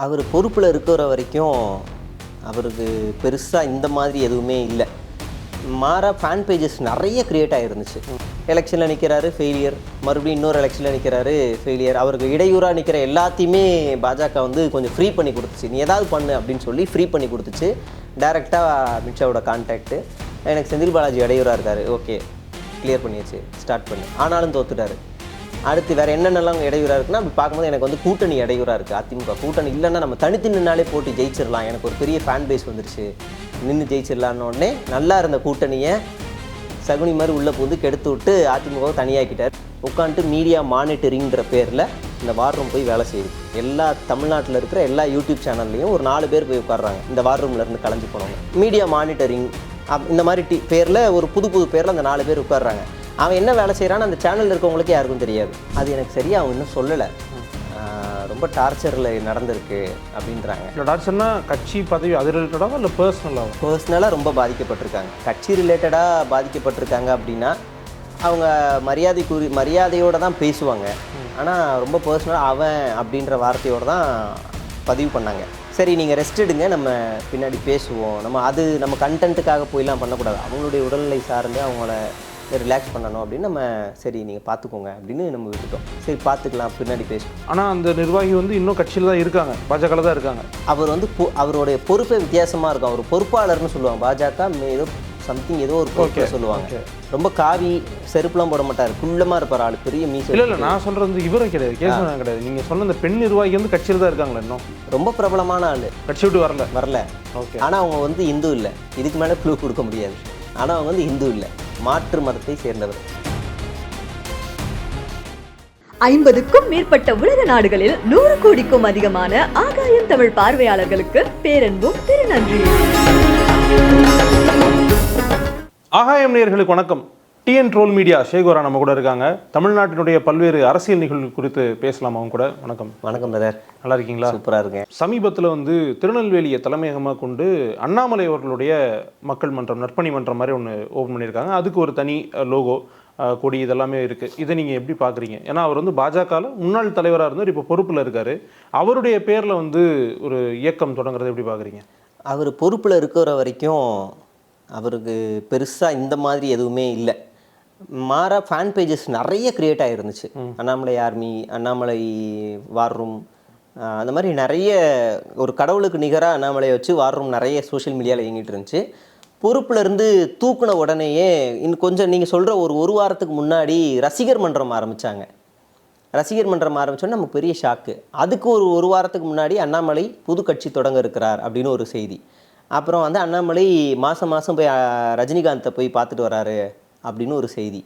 அவர் பொறுப்பில் இருக்கிற வரைக்கும் அவருக்கு பெருசாக இந்த மாதிரி எதுவுமே இல்லை. மாறாக ஃபேன் பேஜஸ் நிறைய க்ரியேட் ஆகிருந்துச்சு. எலெக்ஷனில் நிற்கிறாரு ஃபெயிலியர், மறுபடியும் இன்னொரு எலெக்ஷனில் நிற்கிறாரு ஃபெயிலியர். அவருக்கு இடையூறாக நிற்கிற எல்லாத்தையுமே பாஜக வந்து கொஞ்சம் ஃப்ரீ பண்ணி கொடுத்துச்சு. நீ ஏதாவது பண்ணு அப்படின்னு சொல்லி ஃப்ரீ பண்ணி கொடுத்துச்சு. டைரெக்டாக அமித்ஷாவோட கான்டாக்டு. எனக்கு செந்தில் பாலாஜி இடையூறாக இருக்கார், ஓகே கிளியர் பண்ணியாச்சு, ஸ்டார்ட் பண்ணு. ஆனாலும் தோத்துட்டார். அடுத்து வேறு என்னென்னலாம் இடையூறாக இருக்குன்னா அப்படி பார்க்கும்போது எனக்கு வந்து கூட்டணி இடையூறாக இருக்குது. அதிமுக கூட்டணி இல்லைன்னா நம்ம தனித்து நின்னாலே போட்டு ஜெயிச்சிடலாம், எனக்கு ஒரு பெரிய ஃபேன் பேஸ் வந்துருச்சு, நின்று ஜெயிச்சிடலான்னொடனே நல்லா இருந்த கூட்டணியை சகுனி மாதிரி உள்ளே புகுந்து கெடுத்து விட்டு அதிமுகவை தனியாக்கிட்டார். உட்காந்துட்டு மீடியா மானிட்டரிங்கிற பேரில் இந்த வார் ரூம் போய் வேலை செய்யுது. எல்லா தமிழ்நாட்டில் இருக்கிற எல்லா யூடியூப் சேனல்லையும் ஒரு 4 பேர் போய் உட்காடுறாங்க இந்த வார் ரூம்லேருந்து கலைஞ்சு போனவங்க. மீடியா மானிட்டரிங் இந்த மாதிரி பேரில் ஒரு புது பேரில் அந்த 4 பேர் உட்காடுறாங்க. அவன் என்ன வேலை செய்கிறான்னு அந்த சேனலில் இருக்கவங்களுக்கு யாருக்கும் தெரியாது. அது எனக்கு சரியாக அவன் இன்னும் சொல்லலை. ரொம்ப டார்ச்சரில் நடந்திருக்கு அப்படின்றாங்க. இல்லை டார்ச்சர்னா கட்சி பதவி அது ரிலேட்டடாக இல்லை பர்சனலாக ரொம்ப பாதிக்கப்பட்டிருக்காங்க. கட்சி ரிலேட்டடாக பாதிக்கப்பட்டிருக்காங்க அப்படின்னா அவங்க மரியாதையோடு தான் பேசுவாங்க. ஆனால் ரொம்ப பர்சனலாக அவன் அப்படின்ற வார்த்தையோடு தான் பதிவு பண்ணாங்க. சரி நீங்கள் ரெஸ்ட் எடுங்க, நம்ம பின்னாடி பேசுவோம், நம்ம கண்டென்ட்டுக்காக போயெல்லாம் பண்ணக்கூடாது, அவங்களுடைய உடல்நிலை சார்ந்து அவங்கள ரிலாக்ஸ் பண்ணணும் அப்படின்னு நம்ம சரி நீங்கள் பார்த்துக்கோங்க அப்படின்னு நம்ம விட்டுட்டோம். சரி பார்த்துக்கலாம், பின்னாடி பேசுவோம். ஆனால் அந்த நிர்வாகி வந்து இன்னும் கட்சியில் தான் இருக்காங்க, பாஜகவில் தான் இருக்காங்க. அவர் வந்து அவருடைய பொறுப்பே வித்தியாசமாக இருக்கும். அவர் பொறுப்பாளர்னு சொல்லுவாங்க. பாஜக ஏதோ சம்திங் ஏதோ ஒரு பொறுப்பை சொல்லுவாங்க. ரொம்ப காவி செருப்புலாம் போட மாட்டார், குள்ளமாக இருப்பார் ஆள், பெரிய மீசை. இல்லை நான் சொல்கிறது வந்து இவரும் கிடையாது, கேசவன் கிடையாது. நீங்கள் சொன்ன இந்த பெண் நிர்வாகி வந்து கட்சியில் தான் இருக்காங்களா? இன்னும் ரொம்ப பிரபலமான ஆள், கட்சி விட்டு வரல. ஓகே. ஆனால் அவங்க வந்து இந்து இல்லை, இதுக்கு மேலே க்ளூ கொடுக்க முடியாது. ஆனால் அவங்க வந்து இந்து இல்லை, மாற்று மதத்தை சேர்ந்தவர். 50க்கும் மேற்பட்ட உலக நாடுகளில் 100 கோடிக்கும் அதிகமான ஆகாயம் தமிழ் பார்வையாளர்களுக்கு பேரன்பும் திருநன்றி. ஆகாயம் நேயர்களுக்கு வணக்கம். டிஎன் ட்ரோல் மீடியா ஷேகோரா நம்ம கூட இருக்காங்க. தமிழ்நாட்டினுடைய பல்வேறு அரசியல் நிகழ்வுகள் குறித்து பேசலாம் அவங்க கூட. வணக்கம். வணக்கம் பிரதர், நல்லா இருக்கீங்களா? சூப்பராக இருக்கேன். சமீபத்தில் வந்து திருநெல்வேலியை தலைமையகமாக கொண்டு அண்ணாமலை அவர்களுடைய மக்கள் மன்றம், நற்பணி மன்றம் மாதிரி ஒன்று ஓப்பன் பண்ணியிருக்காங்க. அதுக்கு ஒரு தனி லோகோ, கொடி இதெல்லாமே இருக்குது. இதை நீங்கள் எப்படி பார்க்குறீங்க? ஏன்னா அவர் வந்து பாஜகவில் முன்னாள் தலைவராக இருந்தார், இப்போ பொறுப்பில் இருக்கார். அவருடைய பேரில் வந்து ஒரு இயக்கம் தொடங்குறதை எப்படி பார்க்குறீங்க? அவர் பொறுப்பில் இருக்கிற வரைக்கும் அவருக்கு பெருசாக இந்த மாதிரி எதுவுமே இல்லை. மாறாக ஃபேன் பேஜஸ் நிறைய க்ரியேட் ஆகிருந்துச்சு. Annamalai army, Annamalai war room, அந்த மாதிரி நிறைய ஒரு கடவுளுக்கு நிகராக அண்ணாமலையை வச்சு வார் ரூம் நிறைய சோஷியல் மீடியாவில் இயங்கிட்டு இருந்துச்சு. பொறுப்பில் இருந்து தூக்குன உடனேயே இன்னும் கொஞ்சம் நீங்கள் சொல்கிற ஒரு வாரத்துக்கு முன்னாடி ரசிகர் மன்றம் ஆரம்பித்தாங்க. ரசிகர் மன்றம் ஆரம்பித்தோன்னே நமக்கு பெரிய ஷாக்கு. அதுக்கு ஒரு வாரத்துக்கு முன்னாடி அண்ணாமலை புது கட்சி தொடங்க இருக்கிறார் அப்படின்னு ஒரு செய்தி. அப்புறம் வந்து அண்ணாமலை மாதம் போய் ரஜினிகாந்தை போய் பார்த்துட்டு வராரு அப்படின்னு ஒரு செய்தி.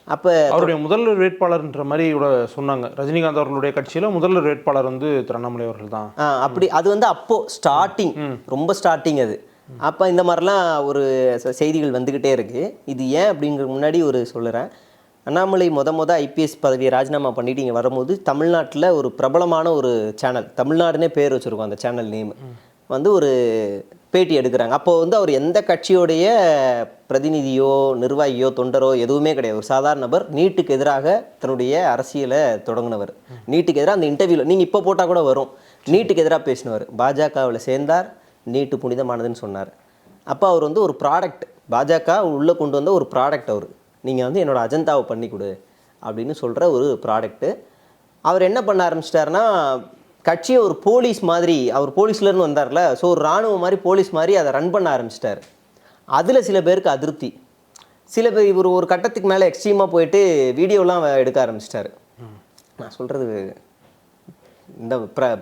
அப்போ அவருடைய முதல்வர் வேட்பாளர்ன்ற மாதிரி கூட சொன்னாங்க. ரஜினிகாந்த் அவர்களுடைய கட்சியில் முதல்வர் வேட்பாளர் வந்து திரு அண்ணாமலை அவர்கள் தான். அப்படி அது வந்து அப்போது ஸ்டார்டிங், ரொம்ப ஸ்டார்டிங் அது. அப்போ இந்த மாதிரிலாம் ஒரு செய்திகள் வந்துக்கிட்டே இருக்குது. இது ஏன் அப்படிங்கிற முன்னாடி ஒரு சொல்லுறேன். அண்ணாமலை ஐபிஎஸ் பதவியை ராஜினாமா பண்ணிட்டு இங்கே வரும்போது தமிழ்நாட்டில் ஒரு பிரபலமான ஒரு சேனல், தமிழ்நாடுனே பேர் வச்சுருக்கோம் அந்த சேனல் நேம், வந்து ஒரு பேட்டி எடுக்கிறாங்க. அப்போது வந்து அவர் எந்த கட்சியோடைய பிரதிநிதியோ நிர்வாகியோ தொண்டரோ எதுவுமே கிடையாது. ஒரு சாதாரண நபர், நீட்டுக்கு எதிராக தன்னுடைய அரசியலை தொடங்கினவர். நீட்டுக்கு எதிராக அந்த இன்டர்வியூவில் நீங்கள் இப்போ போட்டால் கூட வரும், நீட்டுக்கு எதிராக பேசினவர். பாஜகவில் சேர்ந்தார், நீட்டு புனிதமானதுன்னு சொன்னார். அப்போ அவர் வந்து ஒரு ப்ராடக்ட், பாஜக உள்ளே கொண்டு வந்த ஒரு ப்ராடக்ட் அவர். நீங்கள் வந்து என்னோடய அஜெண்டாவை பண்ணி கொடு அப்படின்னு சொல்கிற ஒரு ப்ராடக்ட்டு. அவர் என்ன பண்ண ஆரம்பிச்சிட்டாருன்னா, கட்சியை ஒரு போலீஸ் மாதிரி, அவர் போலீஸ்லேருந்து வந்தார்ல, ஸோ ஒரு இராணுவ மாதிரி போலீஸ் மாதிரி அதை ரன் பண்ண ஆரம்பிச்சிட்டார். அதில் சில பேருக்கு அதிருப்தி. சில பேர் இவர் ஒரு கட்டத்துக்கு மேலே எக்ஸ்ட்ரீமாக போயிட்டு வீடியோலாம் எடுக்க ஆரம்பிச்சிட்டார். நான் சொல்கிறது இந்த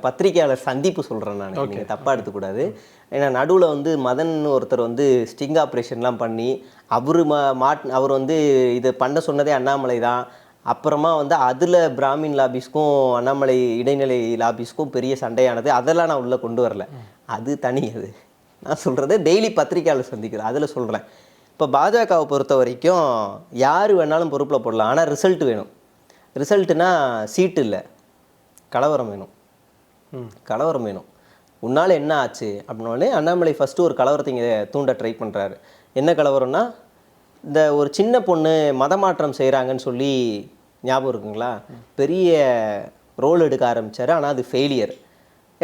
பத்திரிகையாளர் சந்திப்பு சொல்கிறேன் நான், நீங்கள் தப்பாக எடுத்துக்கூடாது. ஏன்னா நடுவில் வந்து மதன் ஒருத்தர் வந்து ஸ்டிங் ஆப்ரேஷன்லாம் பண்ணி அவர் வந்து இதை பண்ண சொன்னதே அண்ணாமலை தான். அப்புறமா வந்து அதில் பிராமின் லாபிஸ்க்கும் அண்ணாமலை இடைநிலை லாபிஸ்க்கும் பெரிய சண்டையானது. அதெல்லாம் நான் உள்ளே கொண்டு வரல, அது தனி. அது நான் சொல்கிறது டெய்லி பத்திரிக்கையாளர் சந்திக்கிறது, அதில் சொல்கிறேன். இப்போ பாஜகவை பொறுத்த வரைக்கும் யார் வேணாலும் பொறுப்பில் போடலாம், ஆனால் ரிசல்ட் வேணும். ரிசல்ட்டுனா சீட்டு இல்லை, கலவரம் வேணும். கலவரம் வேணும். உன்னால் என்ன ஆச்சு அப்படின்னாலே அண்ணாமலை ஃபஸ்ட்டு ஒரு கலவரத்தை இங்கே தூண்ட ட்ரை பண்ணுறாரு. என்ன கலவரம்னா, இந்த ஒரு சின்ன பொண்ணு மதமாற்றம் செய்கிறாங்கன்னு சொல்லி ஞாபகம் இருக்குங்களா, பெரிய ரோல் எடுக்க ஆரம்பித்தார். ஆனால் அது ஃபெயிலியர்.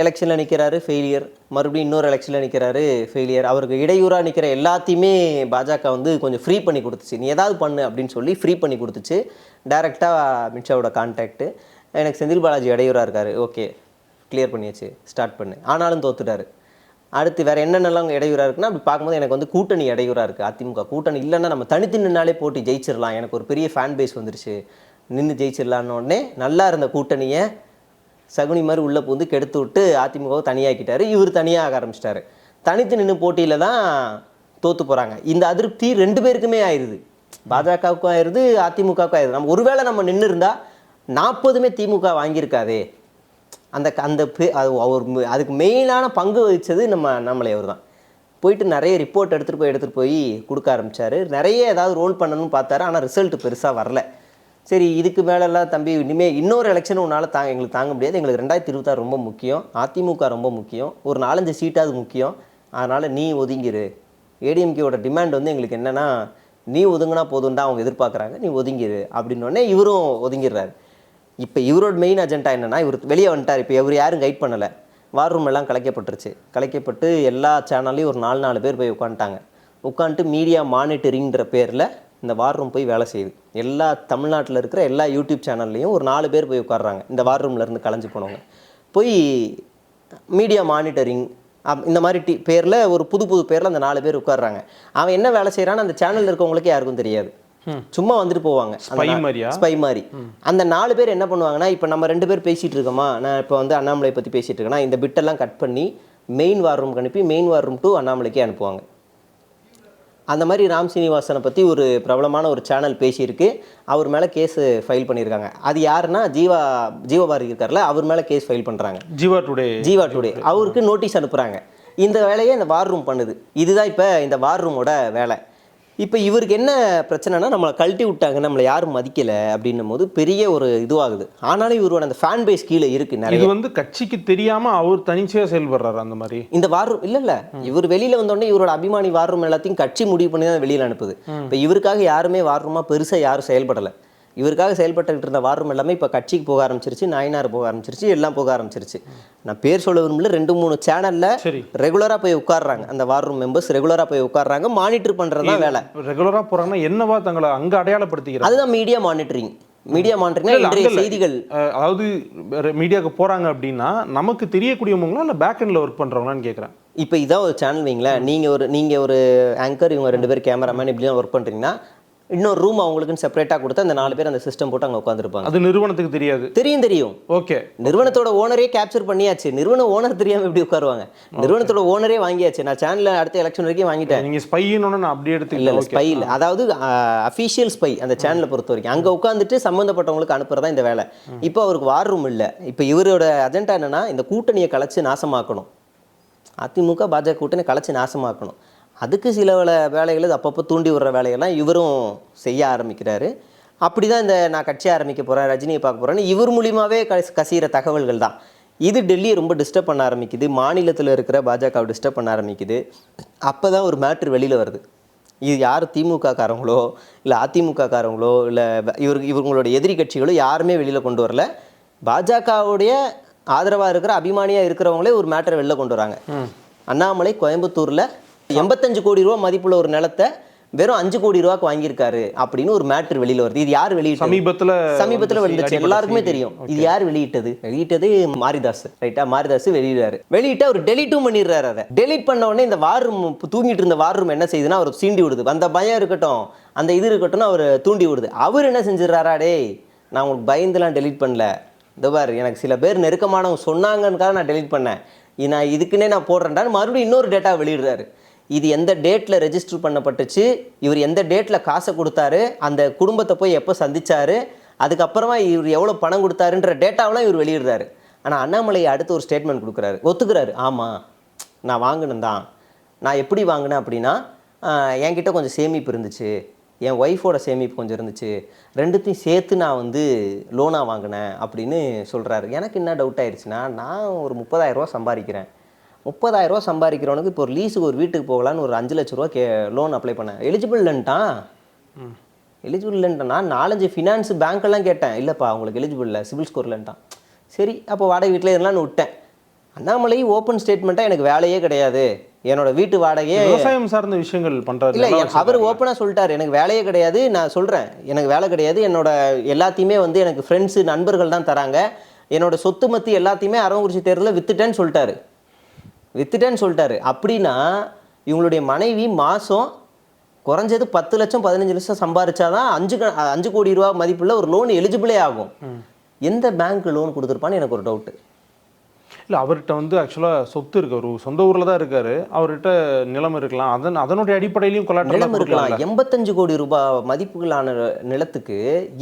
எலெக்ஷனில் நிற்கிறாரு ஃபெயிலியர், மறுபடியும் இன்னொரு எலெக்ஷனில் நிற்கிறாரு ஃபெயிலியர். அவருக்கு இடையூறாக நிற்கிற எல்லாத்தையுமே பாஜக வந்து கொஞ்சம் ஃப்ரீ பண்ணி கொடுத்துச்சு. நீ ஏதாவது பண்ணு அப்படின்னு சொல்லி ஃப்ரீ பண்ணி கொடுத்துச்சு. டைரெக்டாக அமித்ஷாவோட கான்டாக்ட். எனக்கு செந்தில் பாலாஜி இடையூறாக இருக்கார், ஓகே கிளியர் பண்ணியாச்சு, ஸ்டார்ட் பண்ணு. ஆனாலும் தோத்துட்டாரு. அடுத்து வேறு என்னென்னலாம் இடையூறாக இருக்குன்னா, அப்படி பார்க்கும்போது எனக்கு வந்து கூட்டணி இடையூறாக இருக்குது. அதிமுக கூட்டணி இல்லைன்னா நம்ம தனித்து நின்னாலே போட்டி ஜெயிச்சிடலாம், எனக்கு ஒரு பெரிய ஃபேன் பேஸ் வந்துருச்சு, நின்று ஜெயிச்சிடலான்னு உடனே நல்லா இருந்த கூட்டணியை சகுனி மாதிரி உள்ளே பூந்து கெடுத்து விட்டு அதிமுகவை தனியாக்கிட்டாரு. இவர் தனியாக ஆரம்பிச்சிட்டாரு. தனித்து நின்று போட்டியில் தான் தோற்று போகிறாங்க. இந்த அதிருப்தி 2 பேருக்குமே ஆயிடுது. பாஜகவுக்கும் ஆயிடுது, அதிமுகவுக்கும் ஆயிடுது. நம்ம ஒருவேளை நம்ம நின்று இருந்தால் 40மே திமுக வாங்கியிருக்காதே. அதுக்கு மெயினான பங்கு வகித்தது நம்மளே அவர் தான். போயிட்டு நிறைய ரிப்போர்ட் எடுத்துகிட்டு போய் கொடுக்க ஆரம்பித்தார். நிறைய ஏதாவது ரோல் பண்ணணும்னு பார்த்தாரு, ஆனால் ரிசல்ட் பெருசாக வரல. சரி, இதுக்கு மேலெல்லாம் தம்பி இனிமேல் இன்னொரு எலெக்ஷன் உன்னால் எங்களுக்கு தாங்க முடியாது, எங்களுக்கு 2026 ரொம்ப முக்கியம், அதிமுக ரொம்ப முக்கியம், ஒரு 4-5 சீட்டாவது முக்கியம், அதனால் நீ ஒதுங்கிரு. ஏடிஎம்கேவோட டிமாண்ட் வந்து எங்களுக்கு என்னென்னா, நீ ஒதுங்கினா போதும் தான் அவங்க எதிர்பார்க்குறாங்க, நீ ஒதுங்கிரு அப்படின்னோடனே இவரும் ஒதுங்கிடுறாரு. இப்போ இவரோட மெயின் அஜெண்டா என்னென்னா, இவர் வெளியே வந்துட்டார். இப்போ இவர் யாரும் கைட் பண்ணலை. வார் ரூம் எல்லாம் கலைக்கப்பட்டுருச்சு. கலைக்கப்பட்டு எல்லா சேனல்லையும் ஒரு 4 பேர் போய் உட்காந்துட்டு மீடியா மானிட்டரிங்கிற பேரில் இந்த வார் ரூம் போய் வேலை செய்யுது. எல்லா தமிழ்நாட்டில் இருக்கிற எல்லா யூடியூப் சேனல்லையும் ஒரு 4 பேர் போய் உட்காடுறாங்க. இந்த வார் ரூம்லேருந்து கலைஞ்சு போனவங்க போய் மீடியா மானிட்டரிங் இந்த மாதிரி பேரில் ஒரு புது பேரில் அந்த 4 பேர் உட்காடுறாங்க. அவன் என்ன வேலை செய்கிறான்னு அந்த சேனலில் இருக்கவங்களுக்கே யாருக்கும் தெரியாது. சும்மா வந்துட்டு போவாங்க, ஸ்பை மாதிரி. அந்த 4 பேர் என்ன பண்ணுவாங்கன்னா, இப்போ நம்ம 2 பேர் பேசிகிட்டு இருக்கோமா, நான் இப்போ வந்து அண்ணாமலை பற்றி பேசிகிட்டு இருக்கேன்னா, இந்த பிட்டெல்லாம் கட் பண்ணி மெயின் வார் ரூம்க்கு அனுப்பி மெயின் வார் ரூம் டு அண்ணாமலைக்கே அனுப்புவாங்க. அந்த மாதிரி ராம் சீனிவாசனை பற்றி ஒரு பிரபலமான ஒரு சேனல் பேசியிருக்கு. அவர் மேலே கேஸ் ஃபைல் பண்ணியிருக்காங்க. அது யாருன்னா ஜீவபாரதி இருக்கார்ல, அவர் மேலே கேஸ் ஃபைல் பண்ணுறாங்க. ஜீவா டுடே அவருக்கு நோட்டீஸ் அனுப்புகிறாங்க. இந்த வேலையை இந்த வார் ரூம் பண்ணுது. இதுதான் இப்போ இந்த வார் ரூமோட வேலை. இப்போ இவருக்கு என்ன பிரச்சனைனா, நம்மளை கழட்டி விட்டாங்க, நம்மளை யாரும் மதிக்கலை அப்படின்னும் போது பெரிய ஒரு இதுவாகுது. ஆனாலும் இவரோட அந்த ஃபேன் பேஸ் கீழே இருக்குது நிறைய. இது வந்து கட்சிக்கு தெரியாமல் அவர் தனிச்சையாக செயல்படுறாரு. அந்த மாதிரி இந்த வார் ரூம் இல்லை இவர் வெளியில் வந்தோடனே இவரோட அபிமானி வார் ரூம் எல்லாத்தையும் கட்சி முடிவு பண்ணி தான் வெளியில் அனுப்புது. இப்போ இவருக்காக யாருமே வார் ரூமாக பெருசாக யாரும் செயல்படலை. இவருக்காக செயல்பட்டுக்கிட்டு இருந்த வார் ரூம் எல்லாமே இப்போ கட்சிக்கு போக ஆரம்பிச்சிருச்சு, நாயனார் போக ஆரம்பிச்சிருச்சு, எல்லாம் போக ஆரம்பிச்சிருச்சு. நான் பேர் சொல்ல விரும்பல, 2-3 சேனலில் ரெகுலராக போய் உட்காடுறாங்க. அந்த வார் ரூம் மெம்பர்ஸ் ரெகுலராக போய் உட்காடுறாங்க. மானிட்டர் பண்ணுறது தான் வேலை. ரெகுலராக போகிறாங்கன்னா என்னவா தங்களை அங்கே அடையாளப்படுத்திக்கிறாங்க. அதுதான் மீடியா மானிட்டரிங். செய்திகள், அதாவது மீடியாவுக்கு போகிறாங்க அப்படின்னா நமக்கு தெரியக்கூடியவங்களா இல்லை பேக் எண்டில் ஒர்க் பண்ணுறவங்களான்னு கேட்குறேன். இப்போ இதான் ஒரு சேனல் வைங்களேன், நீங்கள் ஒரு ஆங்கர், இவங்க 2 பேர் கேமராமேன், இப்படிலாம் ஒர்க் பண்ணுறீங்கன்னா இன்னொரு ரூம் அவங்களுக்குன்னு செப்பரேட்டாக கொடுத்து அந்த 4 பேர் அந்த சிஸ்டம் போட்டு அங்கே உட்காந்துருப்பாங்க. அது நிறுவனத்துக்கு தெரியாது. தெரியும். ஓகே, நிறுவனத்தோட ஓனரே கேப்சர் பண்ணியாச்சு. நிறுவன ஓனர் தெரியாமல் எப்படி உட்காருவாங்க? நிறுவனத்தோட ஓனரே வாங்கியாச்சு. நான் சேனலில் அடுத்த எலெக்ஷன் வரைக்கும் வாங்கிட்டேன். நீங்கள் ஸ்பைன்னு நான் அப்படியே எடுத்து இல்லை ஸ்பை இல்லை, அதாவது அஃபீஷியல் ஸ்பை அந்த சேனலை பொறுத்த வரைக்கும் அங்கே உட்காந்துட்டு சம்மந்தப்பட்டவங்களுக்கு அனுப்புறதா இந்த வேலை. இப்போ அவருக்கு வார் ரூம் இல்லை. இப்போ இவரோட அஜெண்டா என்னன்னா, இந்த கூட்டணியை கலைச்சு நாசமாக்கணும். அதிமுக பாஜக கூட்டணி கலைச்சு நாசமாக்கணும். அதுக்கு சில வேலைகள் அப்பப்போ தூண்டி விடுற வேலைகள்லாம் இவரும் செய்ய ஆரம்பிக்கிறாரு. அப்படி தான் இந்த நான் கட்சி ஆரம்பிக்க போகிறேன், ரஜினியை பார்க்க போகிறேன்னு இவர் மூலியமாகவே கசிகிற தகவல்கள் தான். இது டெல்லியை ரொம்ப டிஸ்டர்ப் பண்ண ஆரம்பிக்குது. மாநிலத்தில் இருக்கிற பாஜகவை டிஸ்டர்ப் பண்ண ஆரம்பிக்குது. அப்போ தான் ஒரு மேட்ரு வெளியில் வருது. இது யார் திமுக காரங்களோ இல்லை அதிமுக காரங்களோ இல்லை இவங்களோட எதிரி கட்சிகளோ யாருமே வெளியில் கொண்டு வரல. பாஜகவுடைய ஆதரவாக இருக்கிற அபிமானியாக இருக்கிறவங்களே ஒரு மேட்டரை வெளில கொண்டு வராங்க. அண்ணாமலை கோயம்புத்தூரில் 85 கோடி ரூபா மதிப்புள்ள ஒரு நிலத்தை வெறும் 5 கோடி ரூபாய்க்கு வாங்கியிருக்காரு அப்படின்னு ஒரு மேட்ரு வெளியில் வருது. இது யார் வெளியிட்டது? சமீபத்தில் வந்துச்சு, எல்லாருக்குமே தெரியும். இது யார் வெளியிட்டது மாரிதாஸ். ரைட்டா, மாரிதாஸ் வெளியிட்டு அவர் டெலிட்டும் பண்ணிடுறாரு. அதை டெலிட் பண்ண உடனே இந்த வார் ரூம் தூங்கிட்டு இருந்த வார் ரூம் என்ன செய்யுதுன்னா, அவர் சீண்டி விடுது. அந்த பயம் இருக்கட்டும், அந்த இது இருக்கட்டும், அவர் தூண்டி விடுது. அவர் என்ன செஞ்சிடறாரா, டேய் நான் உங்களுக்கு பயந்துலாம் டெலிட் பண்ணல, இந்த பார் எனக்கு சில பேர் நெருக்கமானவங்க சொன்னாங்கன்னுக்காக நான் டெலிட் பண்ணேன், நான் இதுக்குன்னே நான் போடுறேன்டான்னு மறுபடியும் இன்னொரு டேட்டா வெளியிடுறாரு. இது எந்த டேட்டில் ரெஜிஸ்டர் பண்ணப்பட்டுச்சு, இவர் எந்த டேட்டில் காசை கொடுத்தாரு, அந்த குடும்பத்தை போய் எப்போ சந்திச்சாரு, அதுக்கப்புறமா இவர் எவ்வளோ பணம் கொடுத்தாருன்ற டேட்டாவெலாம் இவர் வெளியிடுறாரு. ஆனால் அண்ணாமலை அடுத்து ஒரு ஸ்டேட்மெண்ட் கொடுக்குறாரு, ஒத்துக்கிறாரு. ஆமாம் நான் வாங்கினேன் தான். நான் எப்படி வாங்கினேன் அப்படின்னா, என்கிட்ட கொஞ்சம் சேமிப்பு இருந்துச்சு, என் ஒய்ஃபோட சேமிப்பு கொஞ்சம் இருந்துச்சு, ரெண்டுத்தையும் சேர்த்து நான் வந்து லோனாக வாங்கினேன் அப்படின்னு சொல்கிறாரு. எனக்கு என்ன டவுட் ஆயிடுச்சுன்னா, நான் ஒரு 30,000 ரூபா சம்பாதிக்கிறேன். 30,000 ரூபா சம்பாதிக்கிறவனுக்கு இப்போ ஒரு லீஸுக்கு ஒரு வீட்டுக்கு போகலான்னு ஒரு 5 லட்ச ரூபா லோன் அப்ளை பண்ணேன். எலிஜிபிள் இல்லைன்ட்டான். 4-5 ஃபினான்ஸ் பேங்க்கெல்லாம் கேட்டேன், இல்லைப்பா உங்களுக்கு எலிஜிபிள் இல்லை, சிவில் ஸ்கோர் இல்லைன்ட்டான். சரி அப்போ வாடகை வீட்டில் இதெல்லாம் விட்டேன். அண்ணாமலை ஓப்பன் ஸ்டேட்மெண்ட்டாக எனக்கு வேலையே கிடையாது, என்னோட வீட்டு வாடகையே விவசாயம் சார்ந்த விஷயங்கள் பண்றாரு. இல்லை, அவர் ஓப்பனாக சொல்லிட்டார், எனக்கு வேலையே கிடையாது, நான் சொல்கிறேன் எனக்கு வேலை கிடையாது, என்னோட எல்லாத்தையுமே வந்து எனக்கு ஃப்ரெண்ட்ஸு நண்பர்கள் தான் தராங்க, என்னோட சொத்து மத்தி எல்லாத்தையுமே அரவங்குறிச்சி தேர்தலில் வித்துட்டேன்னு சொல்லிட்டாரு. அப்படின்னா இவங்களுடைய மனைவி மாதம் குறைஞ்சது 10 லட்சம் 15 லட்சம் சம்பாரிச்சாதான் 5 கோடி ரூபா மதிப்புள்ள ஒரு லோன் எலிஜிபிளே ஆகும். எந்த பேங்க் லோன் கொடுத்துருப்பான்னு எனக்கு ஒரு டவுட்டு. இல்லை, அவர்கிட்ட வந்து ஆக்சுவலாக சொத்து இருக்கு, ஒரு சொந்த ஊரில் தான் இருக்காரு, அவர்கிட்ட நிலம் இருக்கலாம், அதனுடைய அடிப்படையிலையும் நிலம் இருக்கலாம். 85 கோடி ரூபாய் மதிப்புகளான நிலத்துக்கு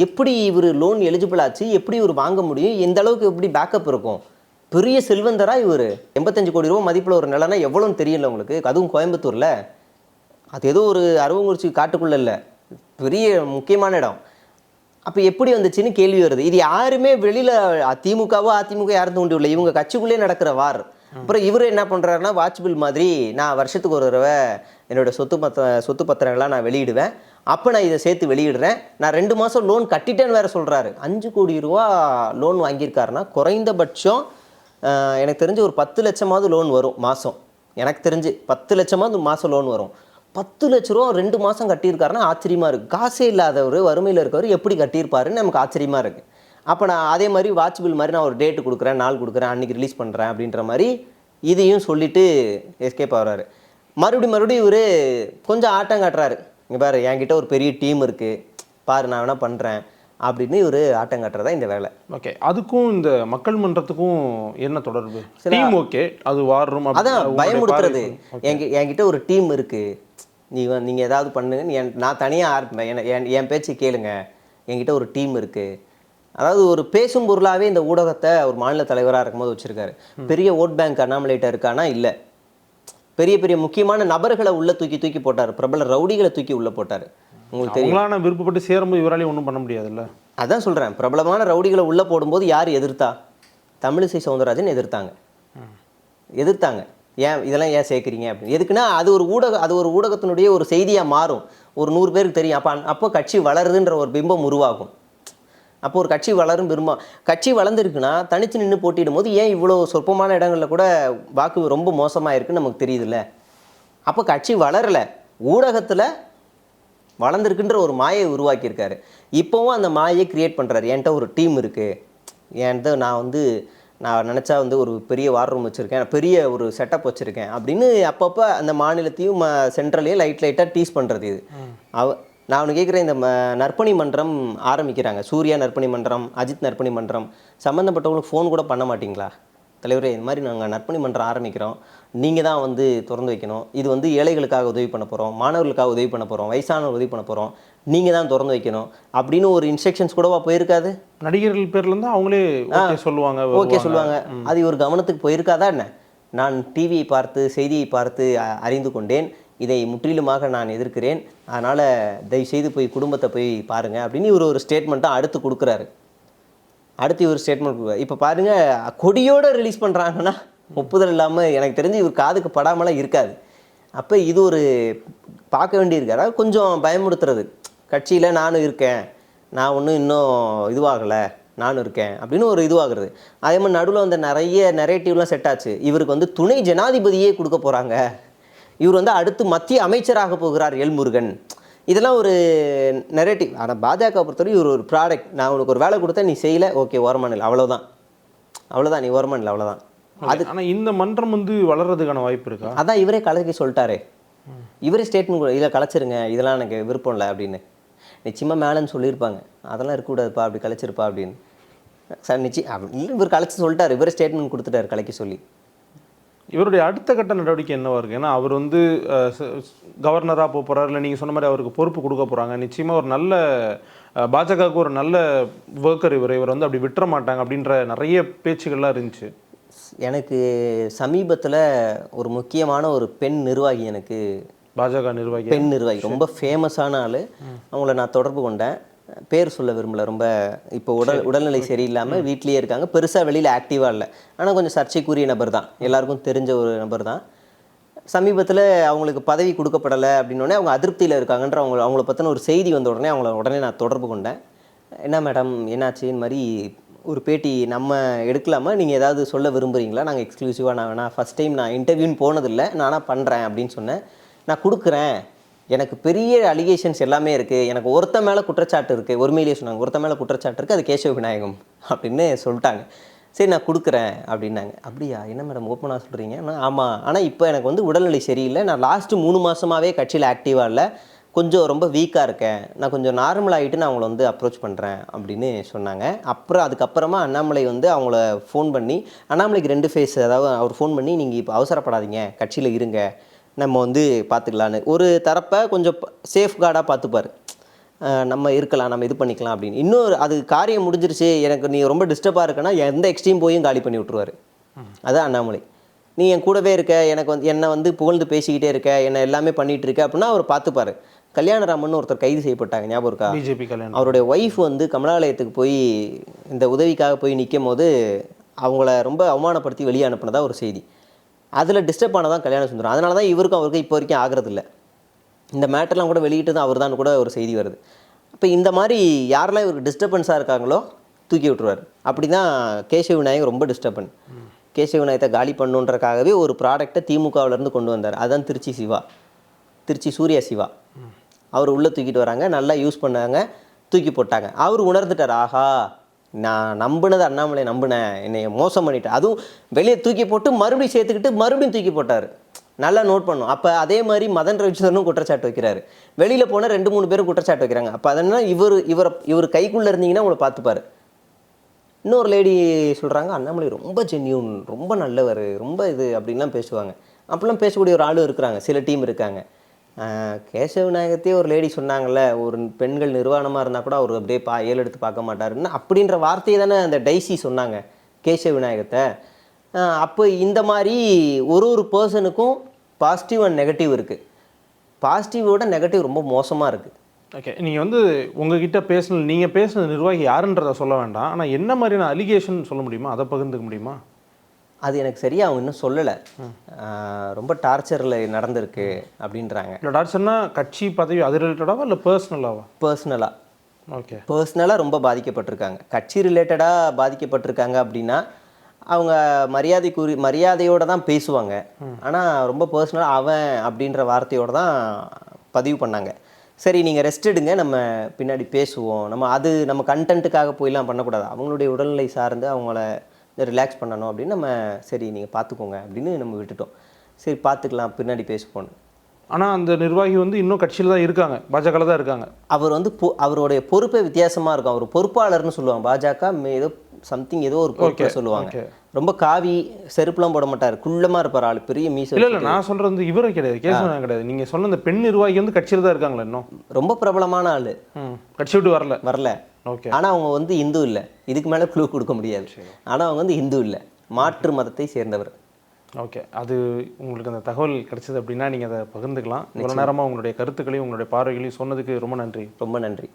எப்படி இவர் லோன் எலிஜிபிள் ஆச்சு, எப்படி இவர் வாங்க முடியும், எந்த அளவுக்கு எப்படி பேக்கப் இருக்கும்? பெரிய செல்வந்தரா இவர். 85 கோடி ரூபாய் மதிப்பில் ஒரு நிலம்னா எவ்வளோன்னு தெரியல உங்களுக்கு, அதுவும் கோயம்புத்தூரில். அது ஏதோ ஒரு அரவங்குறிச்சி காட்டுக்குள்ள இல்லை, பெரிய முக்கியமான இடம். அப்போ எப்படி வந்துச்சுன்னு கேள்வி வருது. இது யாருமே வெளியில் அதிமுக யாரும் தூண்டி இல்லை, இவங்க கட்சிக்குள்ளே நடக்கிற வார். அப்புறம் இவர் என்ன பண்ணுறாருன்னா, வாட்ச்பில் மாதிரி நான் வருஷத்துக்கு ஒரு தடவை என்னோட சொத்து பத்திரங்கள்லாம் நான் வெளியிடுவேன், அப்போ நான் இதை சேர்த்து வெளியிடுறேன், நான் 2 மாதம் லோன் கட்டிட்டேன்னு வேறு சொல்கிறாரு. 5 கோடி ரூபா லோன் வாங்கியிருக்காருன்னா குறைந்தபட்சம் எனக்கு தெரிஞ்சு ஒரு 10 லட்சமாவது லோன் வரும் மாதம். எனக்கு தெரிஞ்சு 10 லட்சமாவது மாதம் லோன் வரும். 10 லட்ச ரூபா 2 மாதம் கட்டியிருக்காருன்னா ஆச்சரியமாக இருக்குது. காசே இல்லாதவர், வறுமையில் இருக்கவர் எப்படி கட்டியிருப்பாருன்னு நமக்கு ஆச்சரியமாக இருக்குது. அப்போ நான் அதே மாதிரி வாட்ச்பில் மாதிரி நான் ஒரு டேட்டு கொடுக்குறேன், நாள் கொடுக்குறேன், அன்றைக்கி ரிலீஸ் பண்ணுறேன் அப்படின்ற மாதிரி இதையும் சொல்லிவிட்டு எஸ்கேப் ஆகிறாரு. மறுபடியும் இவர் கொஞ்சம் ஆட்டம் காட்டுறாரு. இங்கே பாரு, என்கிட்ட ஒரு பெரிய டீம் இருக்குது, பாரு நான் வேணால் பண்ணுறேன் அப்படின்னு இவர் ஆட்டம் காட்டுறதா இந்த வேலை. ஓகே, அதுக்கும் இந்த மக்கள் மன்றத்துக்கும் என்ன தொடர்பு? டீம் ஓகே, அது வார் ரூம், அதான் பயமுடுத்துறது. என்கிட்ட ஒரு டீம் இருக்குது, நீங்கள் ஏதாவது பண்ணுங்க, நான் தனியாக ஆரம்பிப்பேன், என் பேச்சு கேளுங்க, என்கிட்ட ஒரு டீம் இருக்குது. அதாவது ஒரு பேசும் பொருளாகவே இந்த ஊடகத்தை ஒரு மாநில தலைவராக இருக்கும்போது வச்சுருக்காரு. பெரிய ஓட் பேங்க் அண்ணாமலைகிட்ட இருக்கானா? இல்லை. பெரிய முக்கியமான நபர்களை உள்ளே தூக்கி போட்டார், பிரபல ரவுடிகளை தூக்கி உள்ளே போட்டார். உங்களுக்கு தெரியும், விருப்பப்பட்டு சேரும்போது இவராலையும் ஒன்றும் பண்ண முடியாதுல்ல. அதான் சொல்கிறேன், பிரபலமான ரவுடிகளை உள்ளே போடும்போது யார் எதிர்த்தா? தமிழிசை சவுந்தரராஜன் எதிர்த்தாங்க. ஏன் இதெல்லாம் ஏன் சேர்க்குறீங்க அப்படின்னு. எதுக்குன்னா அது ஒரு ஊடகத்தினுடைய ஒரு செய்தியாக மாறும், ஒரு 100 பேருக்கு தெரியும். அப்போ கட்சி வளருதுன்ற ஒரு பிம்பம் உருவாகும். அப்போ ஒரு கட்சி கட்சி வளர்ந்துருக்குன்னா தனித்து நின்று போட்டிடும் போது ஏன் இவ்வளோ சொற்பமான இடங்களில் கூட வாக்கு ரொம்ப மோசமாக இருக்குன்னு நமக்கு தெரியுதுல்ல. அப்போ கட்சி வளரலை, ஊடகத்தில் வளர்ந்துருக்குன்ற ஒரு மாயை உருவாக்கியிருக்காரு. இப்போவும் அந்த மாயை கிரியேட் பண்ணுறாரு. என்கிட்ட ஒரு டீம் இருக்குது, நான் நினச்சா ஒரு பெரிய வார் ரூம் வச்சுருக்கேன், பெரிய ஒரு செட்டப் வச்சுருக்கேன் அப்படின்னு அப்பப்போ அந்த மாநிலத்தையும் சென்ட்ரலையும் லைட்டாக டீஸ் பண்ணுறது. இது நான் ஒன்று கேட்குறேன், இந்த நற்பணி மன்றம் ஆரம்பிக்கிறாங்க, சூர்யா நற்பணி மன்றம், அஜித் நற்பணி மன்றம், சம்மந்தப்பட்டவங்களுக்கு ஃபோன் கூட பண்ண மாட்டிங்களா? தலைவரே, இந்த மாதிரி நாங்கள் நற்பணி மன்றம் ஆரம்பிக்கிறோம், நீங்கள் தான் திறந்து வைக்கணும், இது ஏழைகளுக்காக உதவி பண்ண போகிறோம், மாணவர்களுக்காக உதவி பண்ண போகிறோம், வயசானவர் உதவி பண்ண போகிறோம், நீங்கள் தான் திறந்து வைக்கணும் அப்படின்னு ஒரு இன்ஸ்ட்ரக்ஷன்ஸ் கூடவா போயிருக்காது? நடிகர்கள் பேர்லேருந்து அவங்களே ஓகே சொல்லுவாங்க. அது ஒரு கவனத்துக்கு போயிருக்காதா என்ன? நான் டிவியை பார்த்து செய்தியை பார்த்து அறிந்து கொண்டேன், இதை முற்றிலுமாக நான் எதிர்க்கிறேன், அதனால் தயவுசெய்து போய் குடும்பத்தை போய் பாருங்கள் அப்படின்னு ஒரு ஸ்டேட்மெண்ட்டாக அடுத்து கொடுக்குறாரு. அடுத்து இவர் ஸ்டேட்மெண்ட் கொடுக்குறாரு. இப்போ பாருங்கள், கொடியோடு ரிலீஸ் பண்ணுறாங்கன்னா ஒப்புதல் இல்லாமல் எனக்கு தெரிஞ்சு இவர் காதுக்கு படாமலாம் இருக்காது. அப்போ இது ஒரு பார்க்க வேண்டியிருக்கு. அதாவது கொஞ்சம் பயமுறுத்துறது, கட்சியில் நானும் இருக்கேன், நான் ஒன்றும் இன்னும் இதுவாகலை, நானும் இருக்கேன் அப்படின்னு ஒரு இதுவாகிறது. அதே மாதிரி நடுவில் நிறைய நெரேட்டிவ்லாம் செட் ஆச்சு. இவருக்கு துணை ஜனாதிபதியே கொடுக்க போகிறாங்க, இவர் அடுத்து மத்திய அமைச்சராக போகிறார் எல்முருகன், இதெல்லாம் ஒரு நெரேட்டிவ். ஆனால் பாஜக பொறுத்தவரை இவர் ஒரு ப்ராடக்ட். நான் உனக்கு ஒரு வேலை கொடுத்தா நீ செய்யலை, ஓகே ஓரமான, அவ்வளோதான், நீ ஓரமான, அவ்வளோதான். அது ஆனால் இந்த மன்றம் வளர்றதுக்கான வாய்ப்பு இருக்கா? அதான் இவரே கலைக்க சொல்லிட்டாரே, இவரே ஸ்டேட்மெண்ட் இதில் கலைச்சிருங்க, இதெல்லாம் எனக்கு விருப்பம் இல்லை அப்படின்னு. நிச்சயமாக மேலேன்னு சொல்லியிருப்பாங்க, அதெல்லாம் இருக்கக்கூடாதுப்பா, அப்படி கலைச்சிருப்பா அப்படின்னு. சார் நிச்சயம் இவர் கலைச்சி சொல்லிட்டார், இவரே ஸ்டேட்மெண்ட் கொடுத்துட்டார் கலைக்க சொல்லி. இவருடைய அடுத்த கட்ட நடவடிக்கை என்னவாக இருக்குது? ஏன்னா அவர் கவர்னராக போகிறார், இல்லை நீங்கள் சொன்ன மாதிரி அவருக்கு பொறுப்பு கொடுக்க போகிறாங்க. நிச்சயமாக ஒரு நல்ல பாஜகவுக்கு ஒரு நல்ல ஒர்க்கர் இவர் அப்படி விட்டுற மாட்டாங்க அப்படின்ற நிறைய பேச்சுகள்லாம் இருந்துச்சு. எனக்கு சமீபத்தில் ஒரு முக்கியமான ஒரு பெண் நிர்வாகி, எனக்கு பாஜக நிர்வாகி, பெண் நிர்வாகி, ரொம்ப ஃபேமஸான ஆள். அவங்கள நான் தொடர்பு கொண்டேன், பேர் சொல்ல விரும்பல, ரொம்ப இப்போ உடல்நிலை சரியில்லாமல் வீட்லேயே இருக்காங்க, பெருசாக வெளியில் ஆக்டிவாக இல்லை, ஆனால் கொஞ்சம் சர்ச்சைக்குரிய நபர் தான், எல்லாருக்கும் தெரிஞ்ச ஒரு நபர் தான். சமீபத்தில் அவங்களுக்கு பதவி கொடுக்கப்படலை அப்படின்னோடனே அவங்க அதிருப்தியில் இருக்காங்கன்ற அவங்கள பற்றின ஒரு செய்தி வந்த உடனே உடனே நான் தொடர்பு கொண்டேன். என்ன மேடம் என்னாச்சு, இந்த மாதிரி ஒரு பேட்டி நம்ம எடுக்கலாமா, நீங்கள் ஏதாவது சொல்ல விரும்புகிறீங்களா, நாங்கள் எக்ஸ்க்ளூசிவாக நான் வேணா ஃபஸ்ட் டைம் நான் இன்டர்வியூன்னு போனதில்லை, நானாக பண்ணுறேன் அப்படின்னு சொன்னேன். நான் கொடுக்குறேன், எனக்கு பெரிய அலிகேஷன்ஸ் எல்லாமே இருக்குது, எனக்கு ஒருத்த மேலே குற்றச்சாட்டு இருக்குது, ஒருமையிலேயே சொன்னாங்க, ஒருத்த மேலே குற்றச்சாட்டு இருக்குது, அது கேசவ விநாயகம் அப்படின்னு சொல்லிட்டாங்க. சரி நான் கொடுக்குறேன் அப்படின்னாங்க. அப்படியா, என்ன மேடம் ஓப்பனாக சொல்கிறீங்க? நான் ஆமாம், ஆனால் இப்போ எனக்கு வந்து உடல்நிலை சரியில்லை, நான் லாஸ்ட்டு 3 மாதமாகவே கட்சியில் ஆக்டிவாக இல்லை, கொஞ்சம் ரொம்ப வீக்காக இருக்கேன், நான் கொஞ்சம் நார்மல் ஆகிட்டு நான் அவங்கள வந்து அப்ரோச் பண்ணுறேன் அப்படின்னு சொன்னாங்க. அப்புறம் அதுக்கப்புறமா அண்ணாமலை வந்து அவங்கள ஃபோன் பண்ணி, அண்ணாமலைக்கு 2 ஃபேஸ், அதாவது அவர் ஃபோன் பண்ணி நீங்கள் இப்போ அவசரப்படாதீங்க, கட்சியில் இருங்க, நம்ம வந்து பார்த்துக்கலான்னு ஒரு தரப்பை கொஞ்சம் சேஃப் கார்டாக பார்த்துப்பார். நம்ம இருக்கலாம், நம்ம இது பண்ணிக்கலாம் அப்படின்னு. இன்னொரு அது காரியம் முடிஞ்சிருச்சு, எனக்கு நீ ரொம்ப டிஸ்டர்பாக இருக்கன்னா எந்த எக்ஸ்ட்ரீம் போயும் காலி பண்ணி விட்ருவார். அதான் அண்ணாமலை. நீ என் கூடவே இருக்க, எனக்கு வந்து என்னை வந்து புகழ்ந்து பேசிக்கிட்டே இருக்க, என்னை எல்லாமே பண்ணிகிட்டு இருக்க அப்படின்னா அவர் பார்த்துப்பார். கல்யாணராமன் ஒருத்தர் கைது செய்யப்பட்டாங்க, ஞாபகம் இருக்கா? பிஜேபி கல்யாணம். அவருடைய ஒய்ஃப் வந்து கமலாலயத்துக்கு போய் இந்த உதவிக்காக போய் நிற்கும் போது அவங்கள ரொம்ப அவமானப்படுத்தி வெளியே அனுப்பினதா ஒரு செய்தி. அதில் டிஸ்டர்ப் ஆனதான் கல்யாண சுந்தரம். அதனால தான் இவருக்கும் அவருக்கும் இப்போ வரைக்கும் ஆகிறதில்ல. இந்த மேட்டர்லாம் கூட வெளியிட்டு தான் அவர் தான் கூட ஒரு செய்தி வருது. அப்போ இந்த மாதிரி யாரெல்லாம் இவருக்கு டிஸ்டர்பன்ஸாக இருக்காங்களோ தூக்கி விட்டுருவார். அப்படி தான் கேசவ விநாயகம் ரொம்ப டிஸ்டர்பன். கேசவ விநாயகத்தை காலி பண்ணுன்றக்காகவே ஒரு ப்ராடக்டை திமுகவிலேருந்து கொண்டு வந்தார். அதுதான் திருச்சி சூர்யா சிவா. அவர் உள்ளே தூக்கிட்டு வராங்க, நல்லா யூஸ் பண்ணாங்க, தூக்கி போட்டாங்க. அவர் உணர்ந்துட்டார், ஆஹா நான் நம்பினது அண்ணாமலை நம்பினேன், என்னை மோசம் பண்ணிட்டேன். அதுவும் வெளியே தூக்கி போட்டு மறுபடியும் சேர்த்துக்கிட்டு மறுபடியும் தூக்கி போட்டார். நல்லா நோட் பண்ணும். அப்போ அதே மாதிரி மதன் ரவிச்சந்திரனும் குற்றச்சாட்டு வைக்கிறாரு. வெளியில் போனால் 2-3 பேரும் குற்றச்சாட்டு வைக்கிறாங்க. அப்போ அதனால் இவர் கைக்குள்ளே இருந்தீங்கன்னா உங்களை பார்த்துப்பார். இன்னொரு லேடி சொல்கிறாங்க, அண்ணாமலை ரொம்ப ஜென்யூன், ரொம்ப நல்லவர், ரொம்ப இது அப்படின்லாம் பேசுவாங்க. அப்படிலாம் பேசக்கூடிய ஒரு ஆளும் இருக்கிறாங்க, சில டீம் இருக்காங்க. கேசவ விநாயகத்தையே ஒரு லேடி சொன்னாங்கல்ல, ஒரு பெண்கள் நிர்வாணமாக இருந்தால் கூட அவர் அப்படியே ஏலெடுத்து பார்க்க மாட்டாருன்னு, அப்படின்ற வார்த்தையை தானே அந்த டைசி சொன்னாங்க கேசவ விநாயகத்தை. அப்போ இந்த மாதிரி ஒரு பர்சனுக்கும் பாசிட்டிவ் அண்ட் நெகட்டிவ் இருக்குது. பாசிட்டிவோட நெகட்டிவ் ரொம்ப மோசமாக இருக்குது. ஓகே, நீங்கள் வந்து உங்ககிட்ட நீங்கள் பேசுன நிர்வாகி யாருன்றதை சொல்ல வேண்டாம், ஆனால் என்ன மாதிரியான அலிகேஷன் சொல்ல முடியுமா, அதை பகிர்ந்துக்க முடியுமா? அது எனக்கு சரியாக அவங்க இன்னும் சொல்லலை. ரொம்ப டார்ச்சரில் நடந்திருக்கு அப்படின்றாங்க. இல்லை டார்ச்சர்னா கட்சி பதவி அது ரிலேட்டடாவா இல்லை பர்சனலாவா? பர்சனலாக. ஓகே, பர்சனலாக ரொம்ப பாதிக்கப்பட்டிருக்காங்க. கட்சி ரிலேட்டடாக பாதிக்கப்பட்டிருக்காங்க அப்படின்னா அவங்க மரியாதையோடு தான் பேசுவாங்க. ஆனால் ரொம்ப பர்சனலாக அவன் அப்படின்ற வார்த்தையோடு தான் பதிவு பண்ணாங்க. சரி நீங்கள் ரெஸ்ட் எடுங்க, நம்ம பின்னாடி பேசுவோம், நம்ம கண்டென்ட்டுக்காக போயெல்லாம் பண்ணக்கூடாது, அவங்களுடைய உடல்நிலை சார்ந்து அவங்கள ரிலாக்ஸ் பண்ணணும் அப்படின்னு நம்ம சரி நீங்கள் பார்த்துக்கோங்க அப்படின்னு நம்ம விட்டுட்டோம். சரி பார்த்துக்கலாம், பின்னாடி பேசுவோன்னு. ஆனால் அந்த நிர்வாகி வந்து இன்னும் கட்சியில் தான் இருக்காங்க, பாஜகவில் தான் இருக்காங்க. அவர் வந்து அவருடைய பொறுப்பே வித்தியாசமாக இருக்கும். அவர் பொறுப்பாளர்னு சொல்லுவாங்க, பாஜக ஏதோ சம்திங் ஏதோ ஒரு பொறுப்பை சொல்லுவாங்க. ரொம்ப காவி செருப்புலாம் போட மாட்டார், குள்ளமாக இருப்பார் ஆள், பெரிய மீசை. இல்லை நான் சொல்கிறது வந்து இவரை கிடையாது, கேசவன் கிடையாது. நீங்கள் சொன்ன இந்த பெண் நிர்வாகி வந்து கட்சியில் தான் இருக்காங்களா இன்னும்? ரொம்ப பிரபலமான ஆள், கட்சி விட்டு வரல. ஓகே. ஆனால் அவங்க வந்து இந்து இல்லை, இதுக்கு மேலே க்ளூ கொடுக்க முடியாது. ஆனால் அவங்க வந்து இந்து இல்லை, மாற்று மதத்தை சேர்ந்தவர். ஓகே, அது உங்களுக்கு அந்த தகவல் கிடைச்சது அப்படின்னா நீங்கள் அதை பகிர்ந்துக்கலாம். இவ்வளோ நேரமாக உங்களுடைய கருத்துக்களையும் உங்களுடைய பார்வைகளையும் சொன்னதுக்கு ரொம்ப நன்றி. ரொம்ப நன்றி.